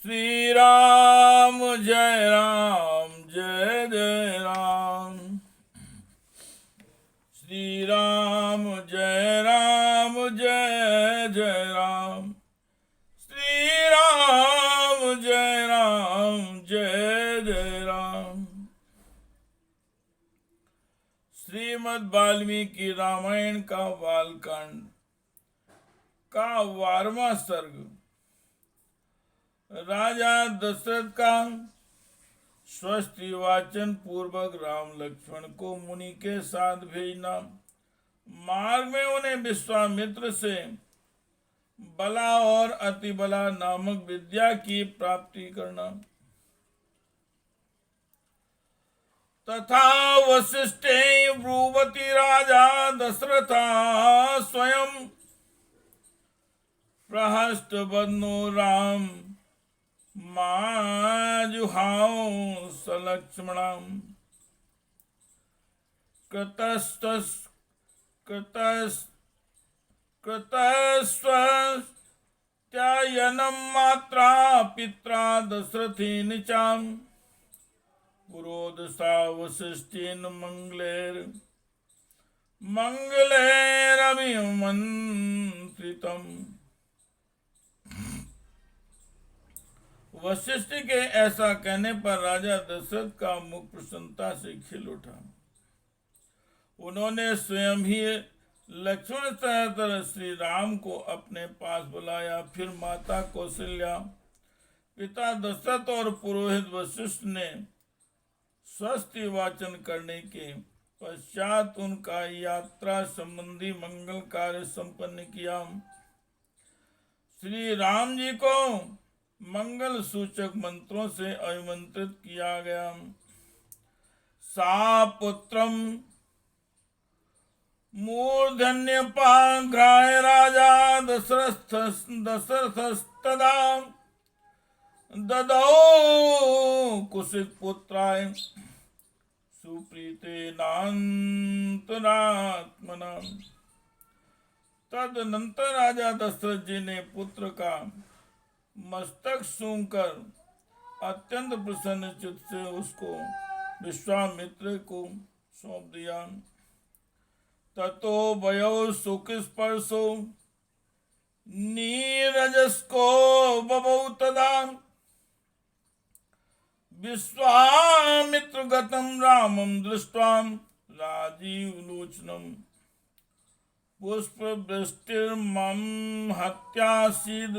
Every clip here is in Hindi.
श्री राम जय राम जय जय राम। श्री राम जय राम जय जय राम। श्री राम जय राम जय जय राम। श्रीमद् वाल्मीकि रामायण का बालकांड का 12वां सर्ग। राजा दशरथ का स्वस्ति वाचन पूर्वक राम लक्ष्मण को मुनि के साथ भेजना, मार्ग में उन्हें विश्वामित्र से बला और अतिबला नामक विद्या की प्राप्ति करना, तथा वशिष्ठे ब्रुवति राजा दशरथा स्वयं प्रहस्त बन्नो राम माजुहाओ सलक्ष्मणम कृतस्वत्यायनम मात्रा पित्रा दशरथेन चाम पुरोदसा वसिष्ठेन मंगलैरभिमंत्रितम्। वशिष्ठ के ऐसा कहने पर राजा दशरथ का मुख प्रसन्नता से खिल उठा। उन्होंने स्वयं ही लक्ष्मण सहित श्री राम को अपने पास बुलाया। फिर माता कौशल्या, पिता दशरथ और पुरोहित वशिष्ठ ने स्वस्ति वाचन करने के पश्चात उनका यात्रा संबंधी मंगल कार्य संपन्न किया। श्री राम जी को मंगल सूचक मंत्रों से अभिमंत्रित किया गया। सा पुत्रम मूर्धन्यपाघ्राय राजा दशरथस्तदा ददौ कुशित पुत्राय सुप्रीतेनान्तरात्मना। तदनंतर राजा दशरथ जी ने पुत्र का मस्तक सूंघकर अत्यंत प्रसन्न चित्त से उसको विश्वामित्र को सौंप दिया। ततो वयो सुखस्पर्शो नीरजस्को बभौ तदा विश्वामित्र गतं रामं दृष्ट्वा राजीवलोचनम् पुष्पवृष्टिर्मम हत्यासीद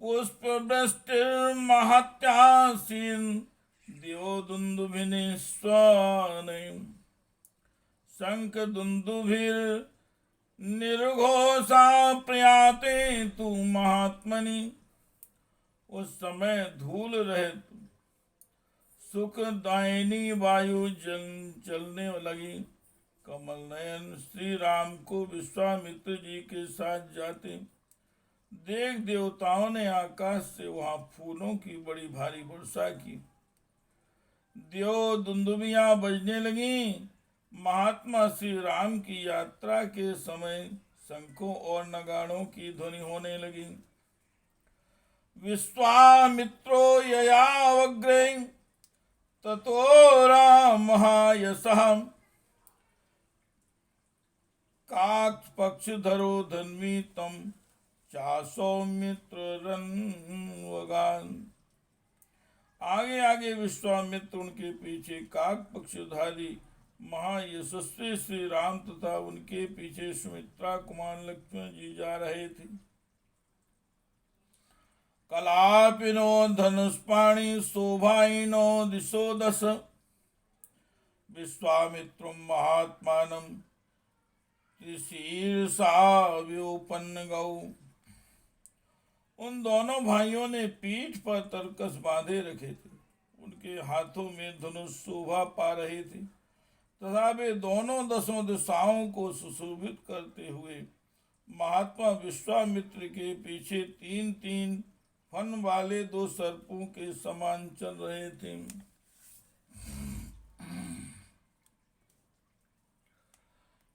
पुष्पवृष्टिर्महत्यासीन द्योदुन्दुभिनिस्वनैः शंख दुन्दुभिर्निर्घोषा प्रयाते तु महात्मनि। उस समय धूल रहित सुखदायिनी वायु चलने लगी। कमल नयन श्री राम को विश्वामित्र जी के साथ जाते देख देवताओं ने आकाश से वहां फूलों की बड़ी भारी वर्षा की। द्यो दुंदुबियां बजने लगी। महात्मा श्री राम की यात्रा के समय शंखों और नगाड़ों की ध्वनि होने लगी। विश्वामित्रो ययावग्रे ततो रामः यशः काकपक्षधरो धन्वी तम सौमित्रन्वगान। आगे आगे विश्वामित्र, उनके पीछे काक पक्षधारी महायशस्वी श्री राम तथा उनके पीछे सुमित्रा कुमार लक्ष्मण जी जा रहे थे। कलापिनो धनुष्पाणि शोभाइनो दिशो दश विश्वामित्रं महात्मानं शीर्षा व्योपन्न गौ। उन दोनों भाइयों ने पीठ पर तरकस बांधे रखे थे। उनके हाथों में धनुष शोभा पा रहे थे तथा वे दोनों दसों दिशाओं को सुशोभित करते हुए महात्मा विश्वामित्र के पीछे तीन तीन फन वाले दो सर्पों के समान चल रहे थे।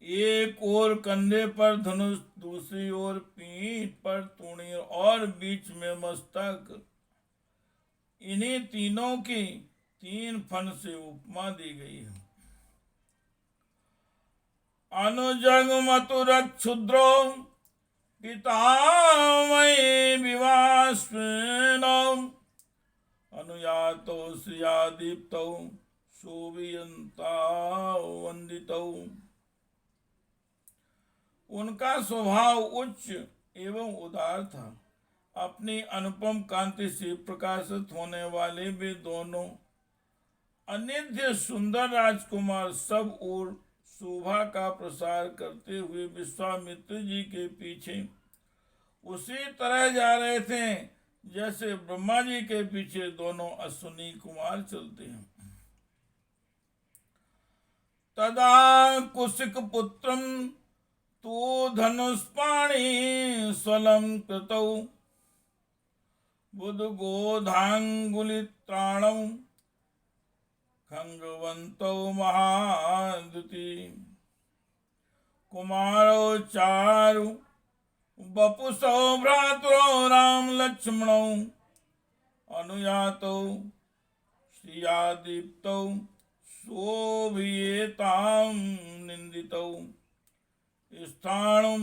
एक ओर कंधे पर धनुष, दूसरी ओर पीठ पर तूणीर और बीच में मस्तक। इन्हीं तीनों की 3 फन से उपमा दी गई है। अनुजग मथुर क्षुद्रो पितामही विवास्वेन अनुयातो श्रियादीप्तौ शोभियंता वंदितौ। उनका स्वभाव उच्च एवं उदार था। अपनी अनुपम कांति से प्रकाशित होने वाले वे दोनों अनिध्य सुंदर राजकुमार सब ओर शोभा का प्रसार करते हुए विश्वामित्र जी के पीछे उसी तरह जा रहे थे जैसे ब्रह्मा जी के पीछे दोनों अश्विनी कुमार चलते हैं। तदा कुशिक पुत्रम तो धनुष्पाणी स्वलम कृतौ बुध गोधांगुलित्राणौ खंगवंतौ महादुति कुमारो चारु बपुसौ भ्रातरो राम लक्ष्मणौ अनुयातौ श्रियादीप्तौ शोभियेतां निंदितौ स्थाणुं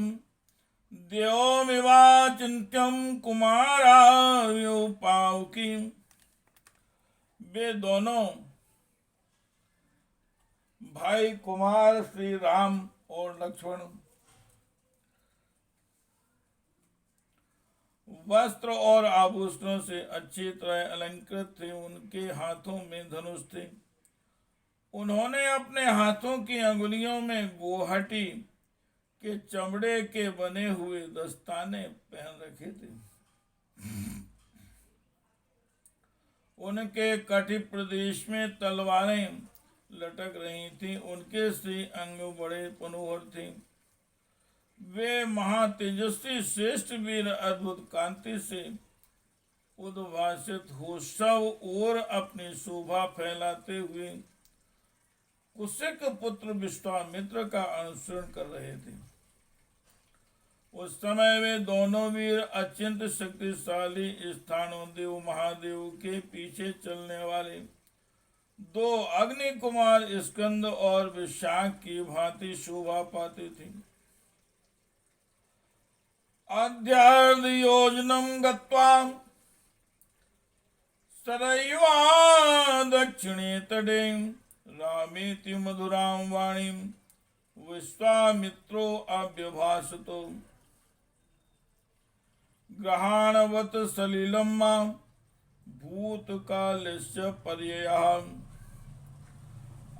देवमिवाचिन्त्यं कुमाराव्युपावकी। वे दोनों भाई कुमार श्री राम और लक्ष्मण वस्त्र और आभूषणों से अच्छी तरह अलंकृत थे। उनके हाथों में धनुष थे। उन्होंने अपने हाथों की अंगुलियों में गोहटी के चमड़े के बने हुए दस्ताने पहन रखे थे। उनके कटी प्रदेश में तलवारें लटक रही थीं। उनके श्री अंग बड़े मनोहर थे। वे महातेजस्वी श्रेष्ठ वीर अद्भुत कांति से उद्भासित हो सब ओर अपनी शोभा फैलाते हुए कुशिक पुत्र विश्वामित्र का अनुसरण कर रहे थे। उस समय वे दोनों वीर अत्यंत शक्तिशाली स्थानों देव महादेव के पीछे चलने वाले 2 अग्नि कुमार स्कंद और विशाख की भांति शोभा पाते थे। अध्यार्ध योजनम गत्वा सरय्वा दक्षिणे तटे रामेति मधुरां वाणीं विश्वामित्रो अभ्यभाषतो ग्रहाणवत सलिलं मां भूतकालस्य पर्ययः।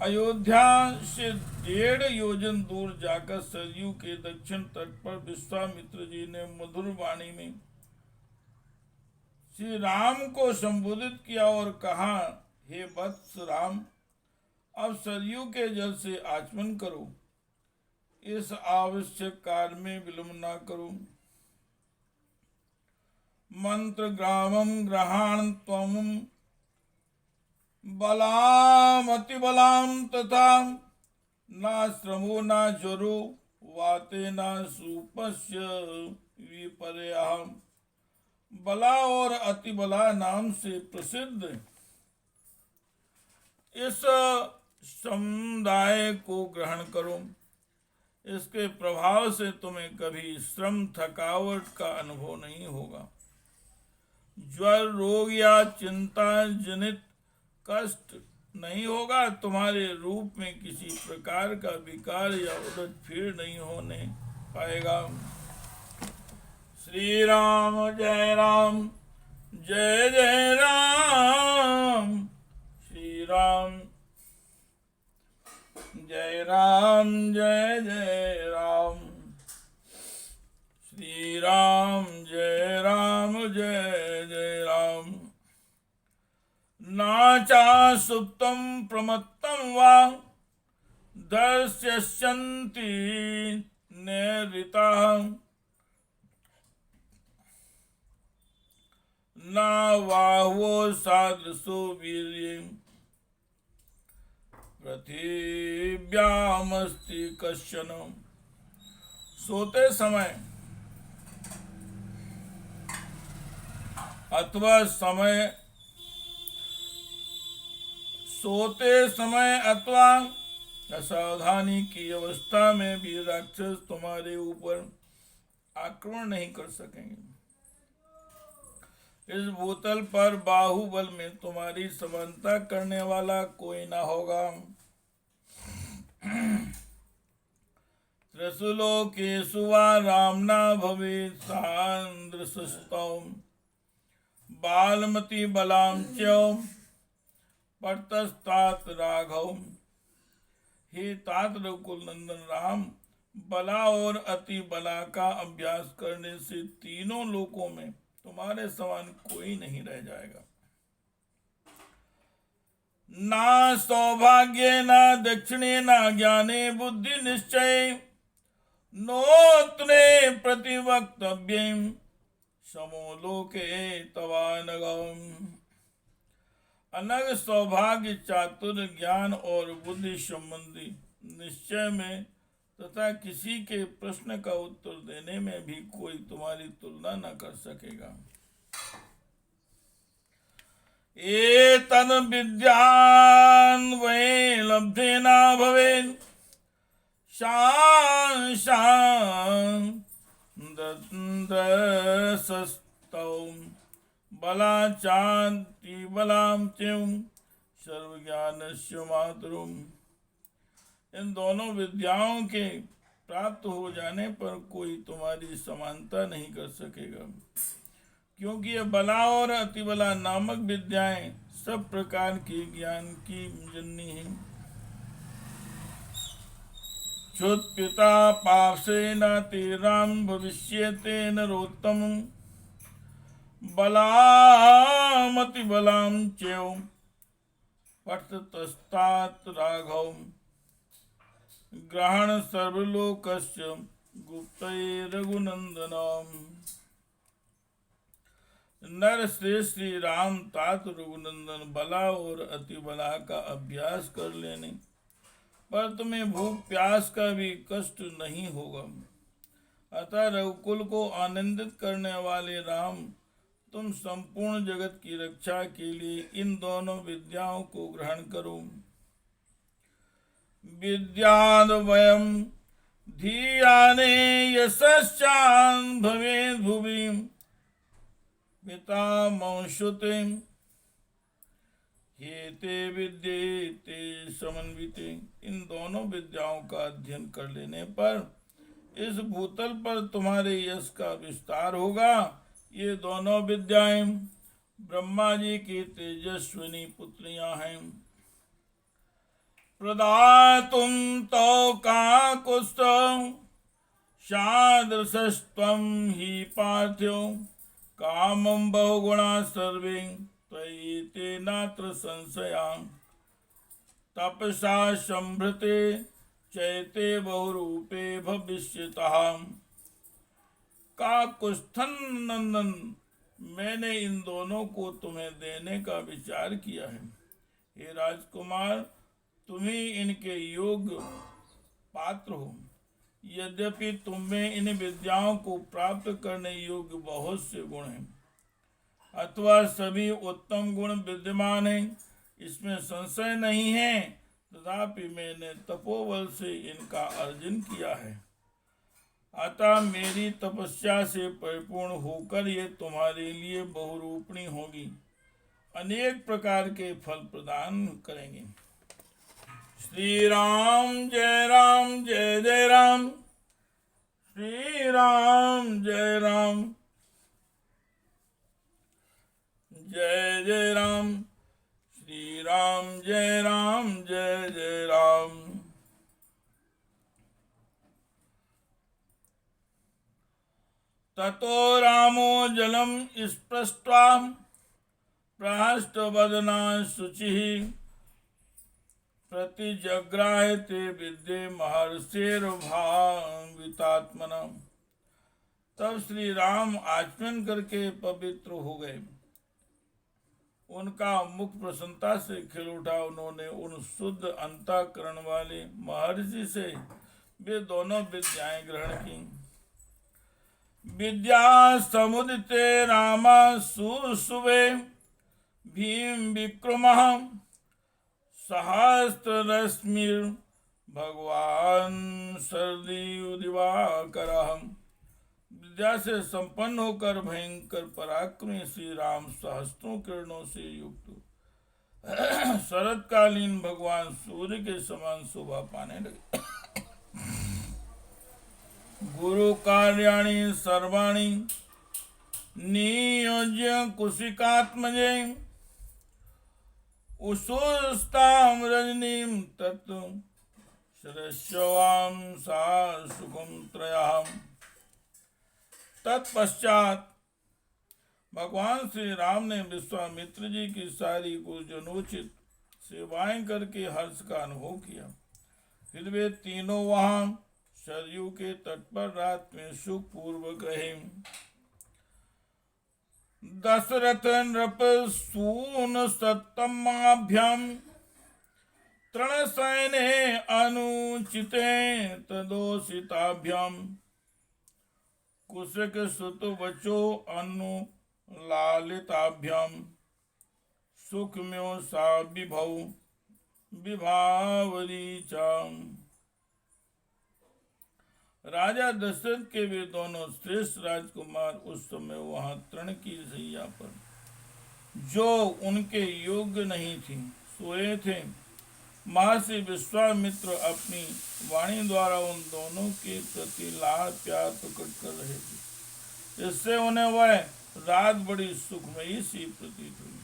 अयोध्या से 1.5 योजन दूर जाकर सरयू के दक्षिण तट पर विश्वामित्र जी ने मधुर वाणी में श्री राम को संबोधित किया और कहा, हे वत्स राम, अब सरयू के जल से आचमन करो। इस आवश्यक कार्य में विलंब न करो। मंत्र ग्रामम ग्रहाण त्वम बलामति बलाम तथा न श्रमो न ज्वरो वाते न सूपस्य विपर्यः। बला और अति बला नाम से प्रसिद्ध इस समुदाय को ग्रहण करो। इसके प्रभाव से तुम्हें कभी श्रम थकावट का अनुभव नहीं होगा। ज्वर रोग या चिंता जनित कष्ट नहीं होगा। तुम्हारे रूप में किसी प्रकार का विकार या उलटफेर नहीं होने पाएगा। श्री राम जय राम जय जय राम। श्री राम जय राम जय जय राम। श्री राम जय राम जय जय राम। नाचा सुप्तं प्रमत्तं वा दर्शयन्ति नैरिताः न बाहुवो सादृशो वीर्ये पृथिव्यामस्ति कश्चन। सोते समय अथवा सोते समय अथवा असावधानी की अवस्था में भी राक्षस तुम्हारे ऊपर आक्रमण नहीं कर सकेंगे। इस भूतल पर बाहुबल में तुम्हारी समानता करने वाला कोई ना होगा। त्रिशूलोकेषु वा रामना भवेत् सान्द्रशस्तौ बालमति बलां च पटस्तात राघव। हे तात रघुकुल नंदन राम, बला और अति बला का अभ्यास करने से तीनों लोकों में तुम्हारे समान कोई नहीं रह जाएगा। ना सौभाग्य ना दक्षिणे ना ज्ञाने बुद्धि निश्चय नोत्रे प्रतिवक्तव्यम समो लोके तवानगम। अनग सौभाग्य, चातुर्य, ज्ञान और बुद्धि संबंधी निश्चय में तथा किसी के प्रश्न का उत्तर देने में भी कोई तुम्हारी तुलना न कर सकेगा। एतद् विद्यान् वै लब्धेना भवेत् शांशस्तौ बलाचान्ति बलां च्यं सर्वज्ञानस्य मातृम्। इन दोनों विद्याओं के प्राप्त हो जाने पर कोई तुम्हारी समानता नहीं कर सकेगा, क्योंकि ये बला और अतिबला नामक विद्याएं सब प्रकार के ज्ञान की जननी हैं। क्षुत्पिता पापसेनाति राम भविष्यते नरोत्तम बलामति बलां च्यौ पठतस्तात राघव। ग्रहण सर्वलोकस्य गुप्तये रघुनंदनम। नर श्री राम तात रघुनंदन बला और अति बला का अभ्यास कर लेने पर तुम्हें भूख प्यास का भी कष्ट नहीं होगा। अतः रघुकुल को आनंदित करने वाले राम, तुम संपूर्ण जगत की रक्षा के लिए इन दोनों विद्याओं को ग्रहण करो। विद्याद् वयम् धीयाने यशश्चान् भवेद् भुवि पितामहश्रुते हेते विद्ये ते समन्विते। इन दोनों विद्याओं का अध्ययन कर लेने पर इस भूतल पर तुम्हारे यश का विस्तार होगा। ये दोनों विद्याएं ब्रह्मा जी की तेजस्विनी पुत्रियां हैं। प्रदातुं तौ काकुत्स्थ शादृशस्त्वं हि पार्थ्यो कामं बहुगुणा सर्वे त्वयि ते नात्र संशया। तपसा संभृते चैते बहुरूपे भविष्यतः। काकुत्स्थन नंदन, मैंने इन दोनों को तुम्हें देने का विचार किया है। हे राजकुमार, तुम ही इनके योग्य पात्र हो। यद्यपि तुम में इन विद्याओं को प्राप्त करने योग्य बहुत से गुण हैं, अथवा सभी उत्तम गुण विद्यमान हैं, इसमें संशय नहीं है, तथापि मैंने तपोबल से इनका अर्जन किया है। अतः मेरी तपस्या से परिपूर्ण होकर ये तुम्हारे लिए बहुरूपणी होगी, अनेक प्रकार के फल प्रदान करेंगे। श्री राम जय राम जय जय राम। श्री राम जय राम जय जय राम। श्री राम जय राम जय जय राम। ततो रामो जलम स्पृष्ट्वा प्रहष्टवदना शुचिः प्रतिजग्राहते विद्ये महर्षिर्भावितात्मना। तब श्री राम आचमन करके पवित्र हो गए। उनका मुख प्रसन्नता से खिल उठा। उन्होंने उन शुद्ध अंतःकरण वाले महर्षि से वे दोनों विद्याएं ग्रहण की। विद्या समुदिते राम सुसुवे भीम विक्रमः सहस्ररश्मिर् भगवान शरदीव दिवाकरः। विद्या से संपन्न होकर भयंकर पराक्रमी श्री राम सहस्त्रों किरणों से युक्त शरतकालीन भगवान सूर्य के समान शोभा पाने लगे। गुरु कार्याणि सर्वाणि नियोज्य कुशिकात्मजे उषुस्ताम रजनीम तत्व शरस्यवाम सा सुखम त्रयाम। तत्पश्चात भगवान श्री राम ने विश्वामित्र जी की सारी गुरुजनोचित सेवाएं करके हर्ष का अनुभव किया। फिर वे तीनों वहां सरयू के तट पर रात में सुख पूर्वक रहे। दशरथ नृप सून सत्तमाभ्याम तृण सैने अनुचिते तदोषिताभ्याम कुशक सुत वचो अनुलालिताभ्याम सुखम्यो सा विभौ विभावरी चाम। राजा दशरथ के वे दोनों श्रेष्ठ राजकुमार उस समय वहां तृण की शैया पर, जो उनके योग्य नहीं थी, सोए थे। महर्षि विश्वामित्र अपनी वाणी द्वारा उन दोनों के प्रति लाड़ प्यार प्रकट कर रहे थे। इससे उन्हें वह रात बड़ी सुखमयी सी प्रतीत हुई।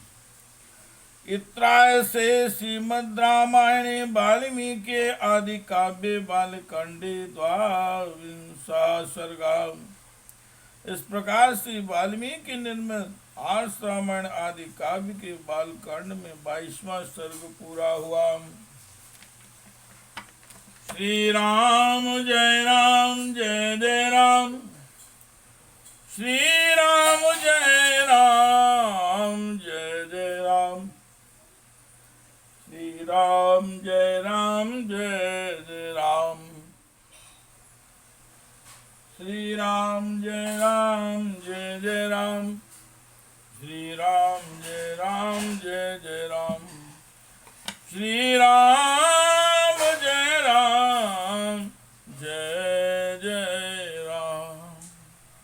इत्राय से श्रीमद् रामायणे वाल्मीकि आदि काव्य बालकांडे द्वाविंशा सर्गा। इस प्रकार से वाल्मीकि निर्मित आर्ष रामायण आदि काव्य के बालकांड में 22वां सर्ग पूरा हुआ। श्री राम जय जय राम। श्री राम जय जय राम। श्री राम जय जय राम। श्री राम जय जय राम। श्री राम जय जय राम। श्री राम